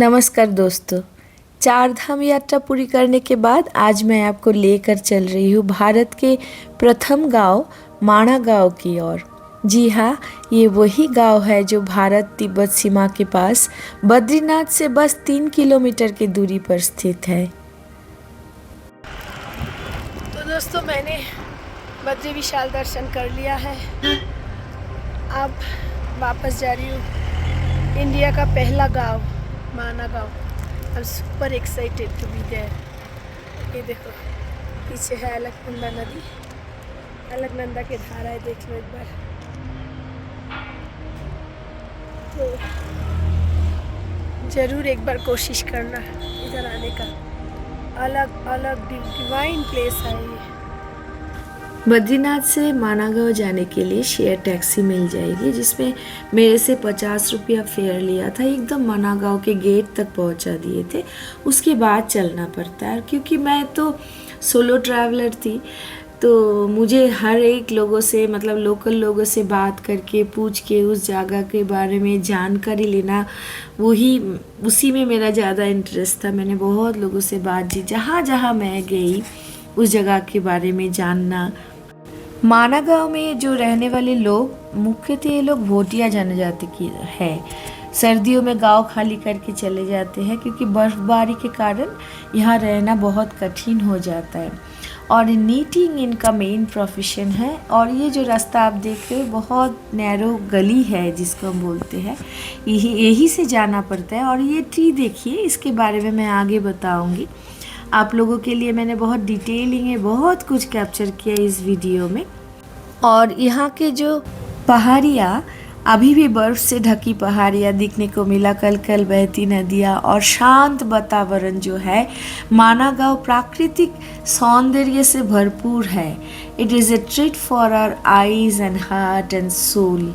नमस्कार दोस्तों। चार धाम यात्रा पूरी करने के बाद आज मैं आपको लेकर चल रही हूँ भारत के प्रथम गांव माणा गांव की ओर। जी हाँ, ये वही गांव है जो भारत तिब्बत सीमा के पास बद्रीनाथ से बस 3 किलोमीटर की दूरी पर स्थित है। तो दोस्तों, मैंने बद्री विशाल दर्शन कर लिया है। अब वापस जा रही हूँ इंडिया का पहला गांव माना गांव। I am super excited to be there. ये देखो, पीछे है अलकनंदा नदी। अलकनंदा के धाराएं देख लो एक बार। तो ज़रूर एक बार कोशिश करना इधर आने का। अलग अलग डिवाइन प्लेस है ये। बद्रीनाथ से माना गांव जाने के लिए शेयर टैक्सी मिल जाएगी, जिसमें मेरे से 50 रुपया फेयर लिया था। एकदम माना गांव के गेट तक पहुंचा दिए थे। उसके बाद चलना पड़ता है, क्योंकि मैं तो सोलो ट्रैवलर थी, तो मुझे हर एक लोगों से मतलब लोकल लोगों से बात करके पूछ के उस जगह के बारे में जानकारी लेना, उसी में मेरा ज़्यादा इंटरेस्ट था। मैंने बहुत लोगों से बात की, जहाँ जहाँ मैं गई उस जगह के बारे में जानना। माना गांव में जो रहने वाले लोग मुख्यतः ये लोग भोटिया जनजाति की है। सर्दियों में गांव खाली करके चले जाते हैं, क्योंकि बर्फबारी के कारण यहाँ रहना बहुत कठिन हो जाता है। और नीटिंग इनका मेन प्रोफेशन है। और ये जो रास्ता आप देख रहे हो, बहुत नैरो गली है जिसको हम बोलते हैं, यही से जाना पड़ता है। और ये ट्री देखिए, इसके बारे में मैं आगे बताऊंगी आप लोगों के लिए। मैंने बहुत डिटेलिंग है, बहुत कुछ कैप्चर किया इस वीडियो में। और यहाँ के जो पहाड़ियाँ, अभी भी बर्फ से ढकी पहाड़ियाँ दिखने को मिला, कल कल बहती नदियाँ और शांत वातावरण जो है। माना गांव प्राकृतिक सौंदर्य से भरपूर है। It is a treat for our eyes and heart and soul.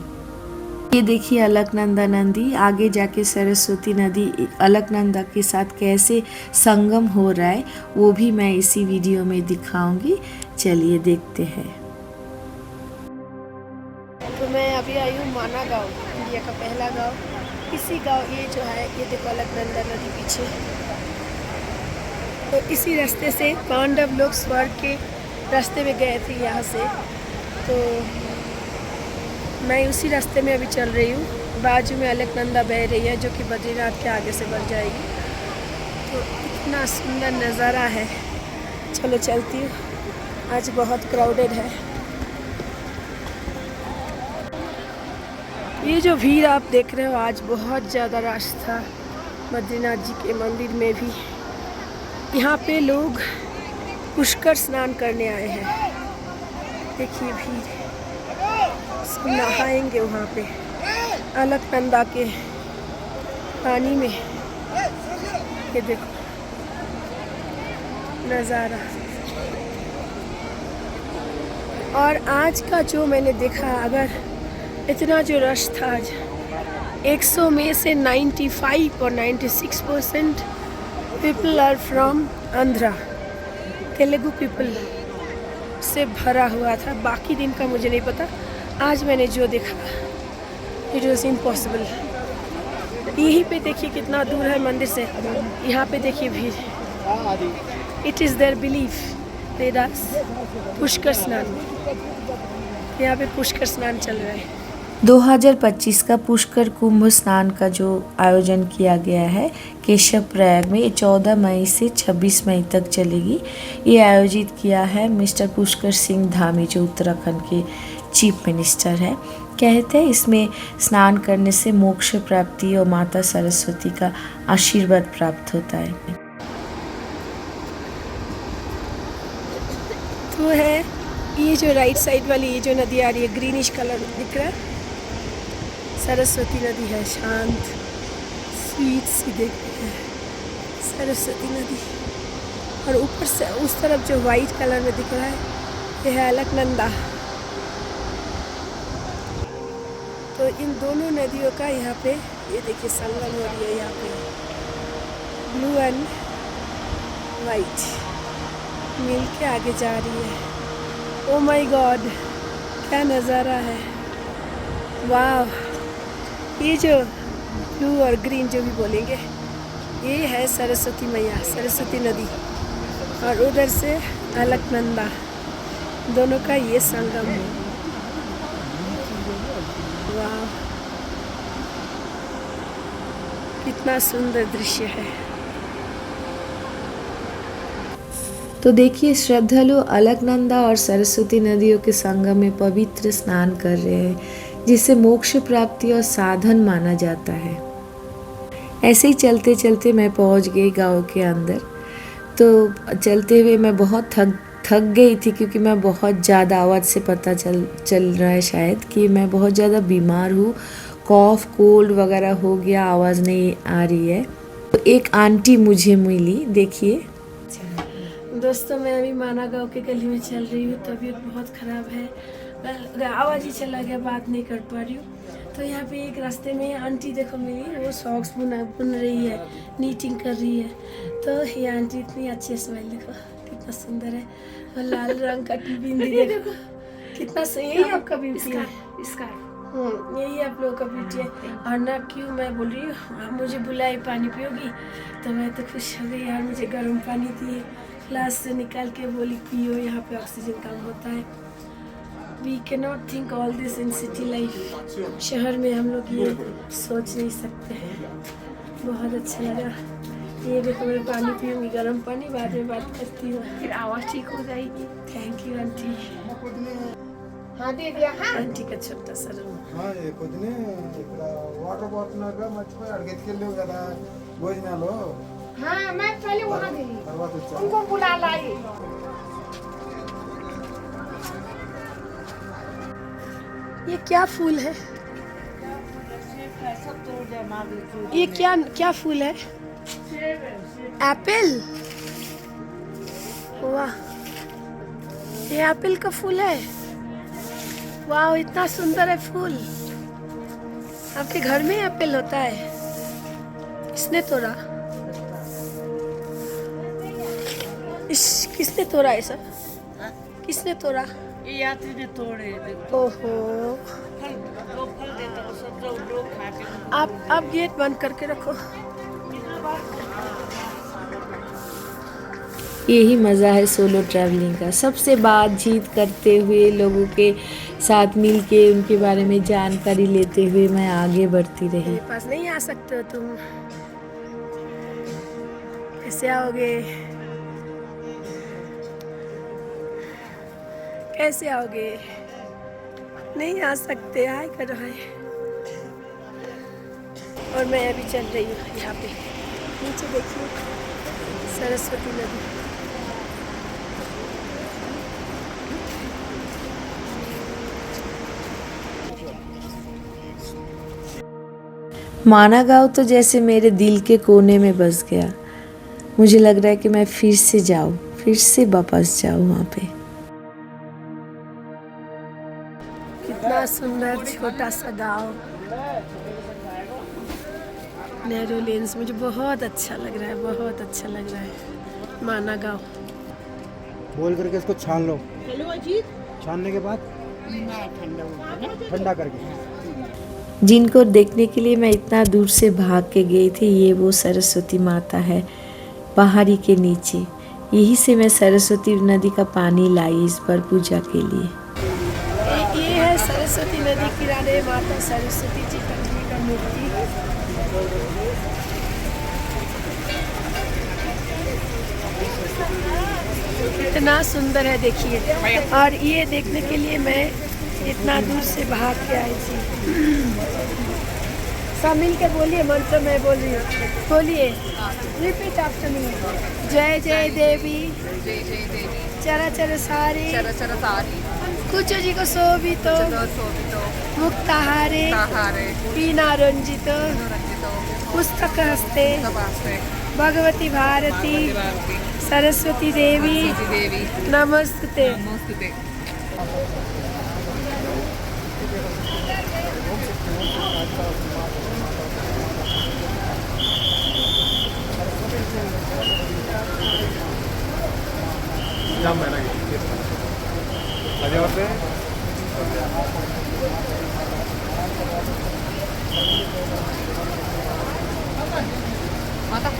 ये देखिए अलकनंदा नदी, आगे जाके सरस्वती नदी अलकनंदा के साथ कैसे संगम हो रहा है, वो भी मैं इसी वीडियो में दिखाऊंगी। चलिए देखते हैं। तो मैं अभी आई हूँ माना गांव, इंडिया का पहला गांव। इसी गांव, ये जो है, ये देखो अलकनंदा नदी पीछे। तो इसी रास्ते से पांडव लोग स्वर्ग के रास्ते में गए थे यहाँ से। तो मैं उसी रास्ते में अभी चल रही हूँ। बाजू में अलकनंदा बह रही है, जो कि बद्रीनाथ के आगे से बह जाएगी। तो इतना सुंदर नज़ारा है। चलो चलती हूँ, आज बहुत क्राउडेड है। ये जो भीड़ आप देख रहे हो, आज बहुत ज़्यादा रश था बद्रीनाथ जी के मंदिर में भी। यहाँ पे लोग पुष्कर स्नान करने आए हैं। देखिए भीड़, नहाएंगे वहाँ पे अलकनंदा के पानी में। ये देखो नज़ारा। और आज का जो मैंने देखा, अगर इतना जो रश था आज, 100 में से 95 और 96% people are from Andhra, Telugu people से भरा हुआ था। बाकी दिन का मुझे नहीं पता। आज मैंने जो देखा, इट वॉज इम्पॉसिबल। यहीं पे देखिए कितना दूर है मंदिर से। यहाँ पे देखिए भीड़। इट इज़ देयर बिलीफ देदास पुष्कर स्नान। यहाँ पे पुष्कर स्नान चल रहा है। 2025 का पुष्कर कुंभ स्नान का जो आयोजन किया गया है केशव प्रयाग में, ये 14 मई से 26 मई तक चलेगी। ये आयोजित किया है मिस्टर पुष्कर सिंह धामी, जो उत्तराखंड के चीफ मिनिस्टर है। कहते हैं इसमें स्नान करने से मोक्ष प्राप्ति और माता सरस्वती का आशीर्वाद प्राप्त होता है। तो है ये जो राइट साइड वाली ये जो नदी आ रही है, ग्रीनिश कलर दिख रहा है, सरस्वती नदी है। शांत स्वीट सी देखते हैं सरस्वती नदी। और ऊपर से उस तरफ जो वाइट कलर में दिख रहा है, ये है अलकनंदा। तो इन दोनों नदियों का यहाँ पे ये देखिए संगम हो रही है। यहाँ पे ब्लू एंड वाइट मिल के आगे जा रही है। ओ माय गॉड, क्या नज़ारा है। वाह, ये जो ब्लू और ग्रीन जो भी बोलेंगे, ये है सरस्वती मैया, सरस्वती नदी, और उधर से अलकनंदा, दोनों का ये संगम है। वाह, कितना सुंदर दृश्य है। तो देखिए, श्रद्धालु अलकनंदा और सरस्वती नदियों के संगम में पवित्र स्नान कर रहे हैं, जिसे मोक्ष प्राप्ति और साधन माना जाता है। ऐसे ही चलते चलते मैं पहुंच गई गांव के अंदर। तो चलते हुए मैं बहुत थक गई थी, क्योंकि मैं बहुत ज़्यादा, आवाज़ से पता चल रहा है शायद कि मैं बहुत ज़्यादा बीमार हूँ, कॉफ कोल्ड वगैरह हो गया, आवाज़ नहीं आ रही है। तो एक आंटी मुझे मिली, देखिए। दोस्तों, मैं अभी माना गाँव के गली में चल रही हूँ, तबीयत बहुत ख़राब है, आवाज़ ही चला गया, बात नहीं कर पा रही हूँ। तो यहाँ पे एक रास्ते में आंटी देखो मिली, वो सॉक्स बुन रही है, नीटिंग कर रही है। तो ये आंटी इतनी अच्छी स्माइल, देखो कितना सुंदर है, और लाल रंग का बिंदी देखो कितना सही है। आपका ब्यूटी है इसका, यही आप लोगों का ब्यूटी है। और ना क्यों मैं बोल रही हूँ, मुझे बुलाई पानी पियोगी, तो मैं तो खुश हो गई यार। मुझे गर्म पानी दिए, ग्लास से निकाल के बोली पियो, यहाँ पे ऑक्सीजन कम होता है। We can not think all this in city life. शहर में हम लोग ये सोच नहीं सकते हैं। बहुत अच्छा लगा। ये देखो, मैं पानी पीऊँगी, गर्म पानी, बाद में बात करती हूँ, फिर आवाज़ ठीक हो जाएगी। Thank you aunty. हाँ दे दिया। हाँ आंटी का छोटा सा रूम। हाँ ये పొద్దునే ఇక్కడ వాటర్ బాటిల్గా మర్చిపోయి అడిగి ఎత్తుకెళ్ళావు కదా భోజనాలు। हाँ मैं पहले वहाँ गई, తర్వాత వచ్చా उनको बुला लाई। ये क्या फूल है? ये क्या क्या फूल है? एप्पल। वाह, ये एप्पल का फूल है। वाह, इतना सुंदर है फूल। आपके घर में एप्पल होता है? किसने तोड़ा? किसने तोड़ा ये सब? किसने तोड़ा? ये यात्री ने तोड़े। ओहो, फल देता है, सब लोग खा के। आप गेट बंद करके रखो। यही मज़ा है सोलो ट्रैवलिंग का। सबसे बातचीत करते हुए, लोगों के साथ मिल के उनके बारे में जानकारी लेते हुए मैं आगे बढ़ती रही। मेरे पास नहीं आ सकते हो तुम, कैसे आओगे? कैसे आओगे? नहीं आ सकते, हाय करो हाय। और मैं अभी चल रही हूँ यहाँ पे, नीचे देखिए सरस्वती नदी। माना गाँव तो जैसे मेरे दिल के कोने में बस गया। मुझे लग रहा है कि मैं फिर से जाऊँ, फिर से वापस जाऊँ वहाँ पे। कितना सुंदर छोटा सा गाँव, नैरो लेन्स। मुझे बहुत अच्छा लग रहा है, बहुत अच्छा लग रहा है माना गाँव। बोल करके इसको छान लो। हेलो अजीत। छानने के बाद ठंडा करके। जिनको देखने के लिए मैं इतना दूर से भाग के गई थी, ये वो सरस्वती माता है पहाड़ी के नीचे। यही से मैं सरस्वती नदी का पानी लाई इस बार पूजा के लिए। ये है सरस्वती नदी किनारे माता सरस्वती जी का मूर्ति। इतना सुंदर है, देखिए। और ये देखने के लिए मैं इतना दूर से भाग के आई थी। सब मिल के बोलिए मंत्र, मैं बोल रही हूँ, बोलिए। Repeat after me. जय जय देवी, जय जय देवी, चरा चर सारी, चर चर सारी, कुचो जी को शोभितो, शोभितो, मुक्ताहारे, ताहारे, पीना रंजितो, रंजितो, पुस्तक हस्ते, नमस्ते, भगवती भारती, भारती, सरस्वती देवी, देवी, नमस्ते। नमस्ते। अरे वहाँ पे माता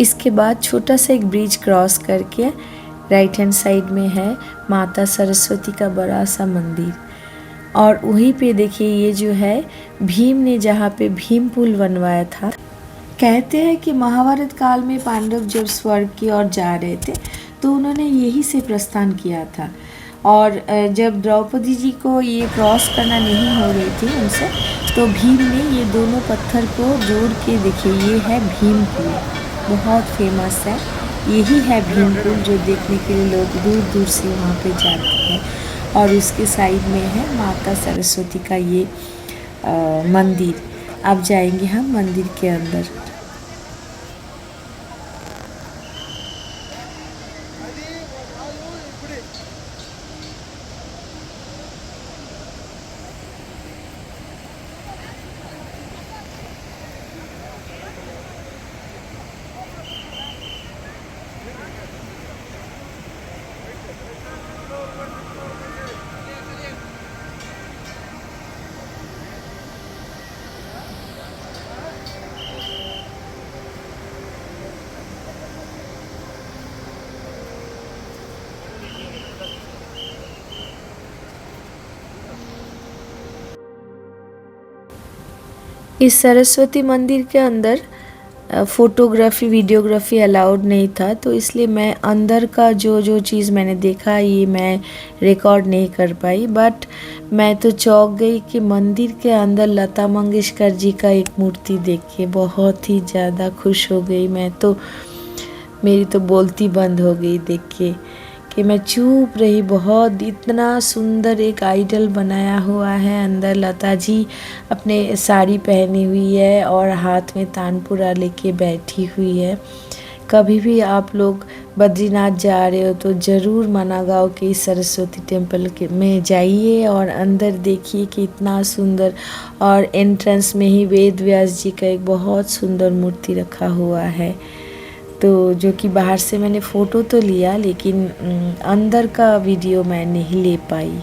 इसके बाद छोटा सा एक ब्रिज क्रॉस करके राइट हैंड साइड में है माता सरस्वती का बड़ा सा मंदिर। और वहीं पे देखिए ये जो है भीम ने जहाँ पे भीम पुल बनवाया था। कहते हैं कि महाभारत काल में पांडव जब स्वर्ग की ओर जा रहे थे तो उन्होंने यही से प्रस्थान किया था। और जब द्रौपदी जी को ये क्रॉस करना नहीं हो रही थी उनसे, तो भीम ने ये दोनों पत्थर को जोड़ के देखिए ये है भीम पुल, बहुत फेमस है। यही है भीम पुल जो देखने के लिए लोग दूर दूर से वहाँ पे जाते हैं। और उसके साइड में है माता सरस्वती का ये मंदिर। अब जाएंगे हम मंदिर के अंदर। इस सरस्वती मंदिर के अंदर फ़ोटोग्राफी वीडियोग्राफी अलाउड नहीं था, तो इसलिए मैं अंदर का जो जो चीज़ मैंने देखा ये मैं रिकॉर्ड नहीं कर पाई। बट मैं तो चौंक गई कि मंदिर के अंदर लता मंगेशकर जी का एक मूर्ति देख के बहुत ही ज़्यादा खुश हो गई मैं तो। मेरी तो बोलती बंद हो गई देख के कि मैं चुप रही। बहुत इतना सुंदर एक आइडल बनाया हुआ है। अंदर लता जी अपने साड़ी पहनी हुई है और हाथ में तानपुरा लेके बैठी हुई है। कभी भी आप लोग बद्रीनाथ जा रहे हो तो ज़रूर मनागांव के इस सरस्वती टेम्पल के में जाइए और अंदर देखिए कि इतना सुंदर। और एंट्रेंस में ही वेद व्यास जी का एक बहुत सुंदर मूर्ति रखा हुआ है। तो जो कि बाहर से मैंने फ़ोटो तो लिया लेकिन अंदर का वीडियो मैं नहीं ले पाई।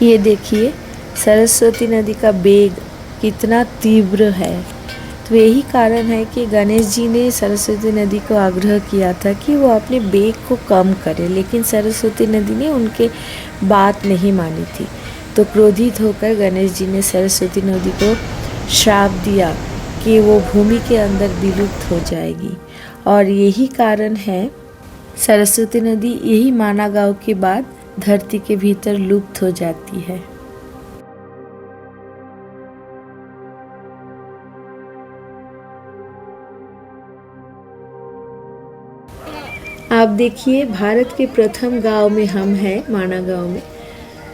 ये देखिए सरस्वती नदी का वेग कितना तीव्र है। तो यही कारण है कि गणेश जी ने सरस्वती नदी को आग्रह किया था कि वो अपने वेग को कम करे, लेकिन सरस्वती नदी ने उनके बात नहीं मानी थी। तो क्रोधित होकर गणेश जी ने सरस्वती नदी को श्राप दिया कि वो भूमि के अंदर विलुप्त हो जाएगी। और यही कारण है सरस्वती नदी यही मानागांव के बाद धरती के भीतर लुप्त हो जाती है। आप देखिए भारत के प्रथम गांव में हम हैं, मानागांव में।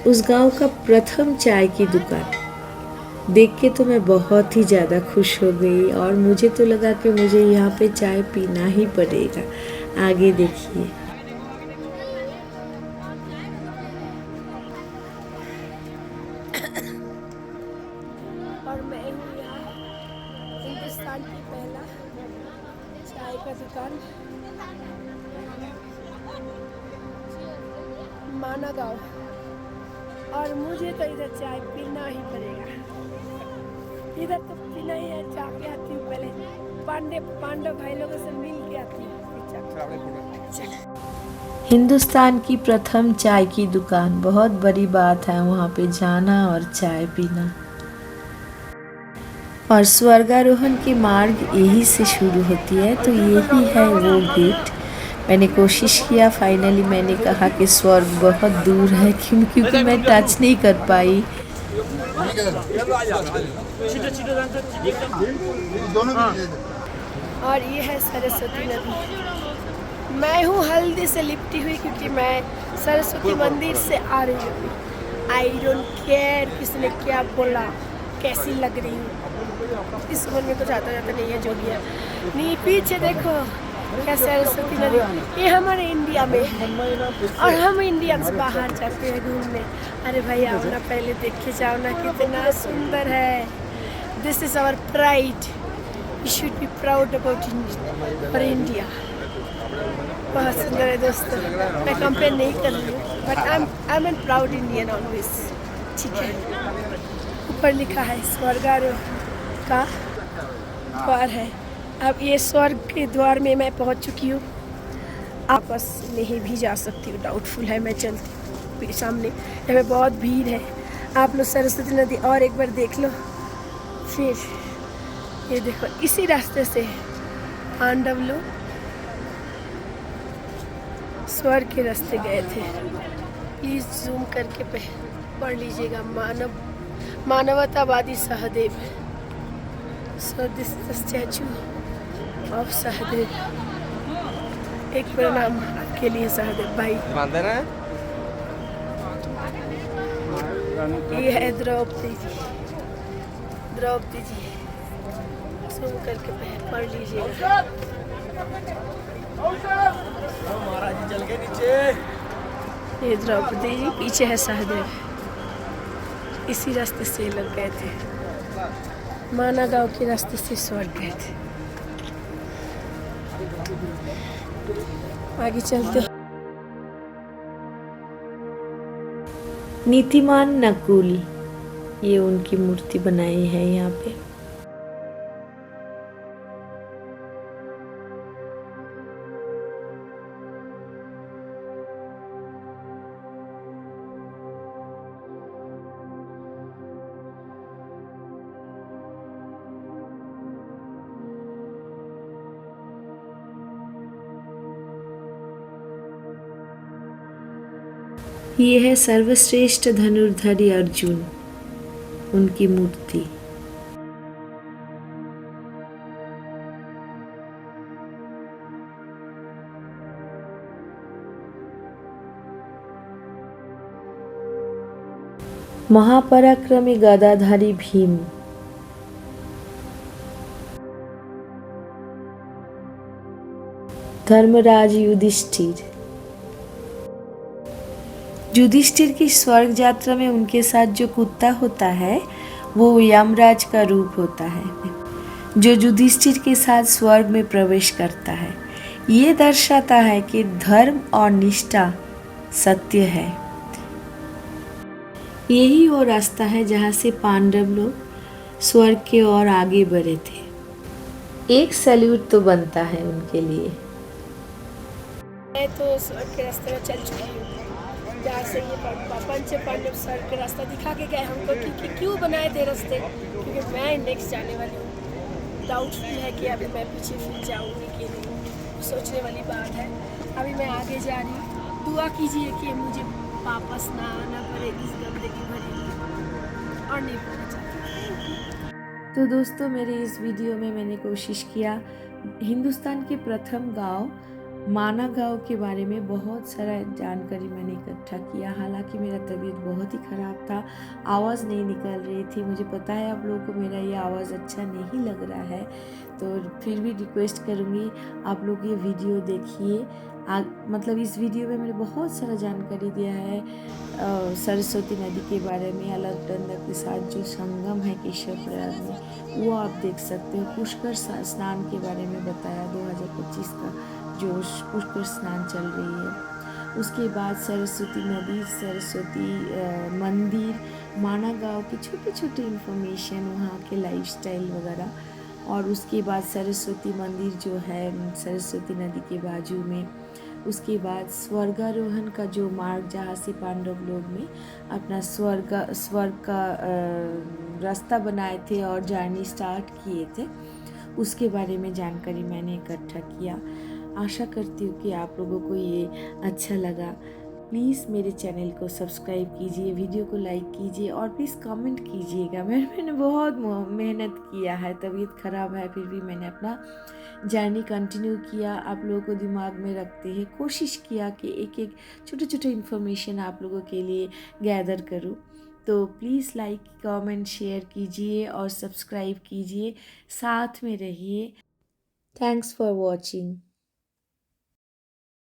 उस गांव का प्रथम चाय की दुकान देख के तो मैं बहुत ही ज़्यादा खुश हो गई और मुझे तो लगा कि मुझे यहाँ पे चाय पीना ही पड़ेगा। आगे देखिए। और मैं हूँ यहाँ हिंदुस्तान की पहला चाय का दुकान मानागांव, और मुझे तो इधर चाय पीना ही पड़ेगा। इधर तो पीना ही है। चाय पे आती हूँ पहले पांडव भाई लोगों से मिल के आती हूँ। हिंदुस्तान की प्रथम चाय की दुकान, बहुत बड़ी बात है वहाँ पे जाना और चाय पीना। और स्वर्गारोहण की मार्ग यही से शुरू होती है, तो यही है वो गेट। मैंने कोशिश किया, फाइनली मैंने कहा कि स्वर्ग बहुत दूर है, क्योंकि मैं टच नहीं कर पाई। और ये है सरस्वती नदी। मैं हूँ हल्दी से लिपटी हुई, क्योंकि मैं सरस्वती मंदिर से आ रही हूँ। आई डोंट केयर किसने क्या बोला, कैसी लग रही हूँ, इस उम्र में कुछ आता जाता नहीं है, जो भी है। नहीं, पीछे देखो क्या सरस्वती नदी, ये हमारे इंडिया में है और हम इंडियंस बाहर जाते हैं घूमने। अरे भाई आओ ना, पहले देख के जाओ ना, कितना सुंदर है। This is our pride, we should be proud about India. बहुत सुंदर है दोस्तों, मैं कंपेयर नहीं कर रही हूँ, but I am an proud Indian always. ठीक है, ऊपर लिखा है स्वर्गारोहण का द्वार है। अब ये स्वर्ग के द्वार में मैं पहुंच चुकी हूँ। आपस नहीं भी जा सकती हूँ, डाउटफुल है। मैं चलती हूँ सामने, यहाँ पे बहुत भीड़ है। आप लोग सरस्वती नदी और एक बार देख लो। फिर ये देखो, इसी रास्ते से पांडव लोग स्वर्ग के रास्ते गए थे। प्लीज जूम करके पढ़ लीजिएगा। मानवतावादी Sahdev. So this the statue of Sahdev. एक प्रणाम आपके लिए सहदेव भाई। ये है द्रौपदी जी। द्रौपदी जी जूम करके पढ़ लीजिएगा। ये द्रौपदी जी, पीछे है सहदेव। इसी रास्ते से ये लोग गए थे, माना गांव के रास्ते से स्वर्ग गए थे। आगे चलते। नीतिमान नकुल, ये उनकी मूर्ति बनाई है यहाँ पे। ये है सर्वश्रेष्ठ धनुर्धरी अर्जुन, उनकी मूर्ति। महापराक्रमी गदाधारी भीम। धर्मराज युधिष्ठिर। युधिष्ठिर की स्वर्ग यात्रा में उनके साथ जो कुत्ता होता है वो यमराज का रूप होता है, जो युधिष्ठिर के साथ स्वर्ग में प्रवेश करता है। ये दर्शाता है कि धर्म और निष्ठा सत्य है। यही वो रास्ता है जहाँ से पांडव लोग स्वर्ग के ओर आगे बढ़े थे। एक सैल्यूट तो बनता है उनके लिए। मैं तो स्वर्ग के रास्ते में चल चुकी हूँ, जहाँ से ये पंच पांडव स्वर्ग का रास्ता दिखा के गए हमको, क्योंकि क्यों बनाए थे रास्ते, क्योंकि मैं नेक्स्ट जाने वाली हूँ। डाउटफुल है कि अभी मैं पीछे फिर जाऊँगी कि नहीं, सोचने वाली बात है। अभी मैं आगे जा रही हूँ। दुआ कीजिए कि मुझे वापस ना आना पड़े इस गंदे की भरी और नहीं पहुँच जाती। तो दोस्तों, मेरे इस वीडियो में मैंने कोशिश किया हिंदुस्तान के प्रथम गांव माना गांव के बारे में बहुत सारा जानकारी मैंने इकट्ठा किया। हालांकि मेरा तबीयत बहुत ही ख़राब था, आवाज़ नहीं निकल रही थी। मुझे पता है आप लोगों को मेरा ये आवाज़ अच्छा नहीं लग रहा है, तो फिर भी रिक्वेस्ट करूँगी आप लोग ये वीडियो देखिए। मतलब इस वीडियो में मैंने बहुत सारा जानकारी दिया है सरस्वती नदी के बारे में। अलकनंदा के साथ जो संगम है केशवप्रयाग में, वो आप देख सकते हो। पुष्कर स्नान के बारे में बताया, 2025 का जो पुष्कर स्नान चल रही है। उसके बाद सरस्वती नदी, सरस्वती मंदिर, माना गांव की छोटी छोटी इन्फॉर्मेशन, वहाँ के लाइफस्टाइल वगैरह, और उसके बाद सरस्वती मंदिर जो है सरस्वती नदी के बाजू में। उसके बाद स्वर्गारोहण का जो मार्ग जहाँ से पांडव लोग ने अपना स्वर्ग का रास्ता बनाए थे और जर्नी स्टार्ट किए थे, उसके बारे में जानकारी मैंने इकट्ठा किया। आशा करती हूँ कि आप लोगों को ये अच्छा लगा। प्लीज़ मेरे चैनल को सब्सक्राइब कीजिए, वीडियो को लाइक कीजिए और प्लीज़ कमेंट कीजिएगा। मैंने बहुत मेहनत किया है, तबीयत ख़राब है फिर भी मैंने अपना जर्नी कंटिन्यू किया। आप लोगों को दिमाग में रखते हैं कोशिश किया कि एक एक छोटे छोटे इन्फॉर्मेशन आप लोगों के लिए गैदर करूँ। तो प्लीज़ लाइक कमेंट शेयर कीजिए और सब्सक्राइब कीजिए, साथ में रहिए। Thanks for watching.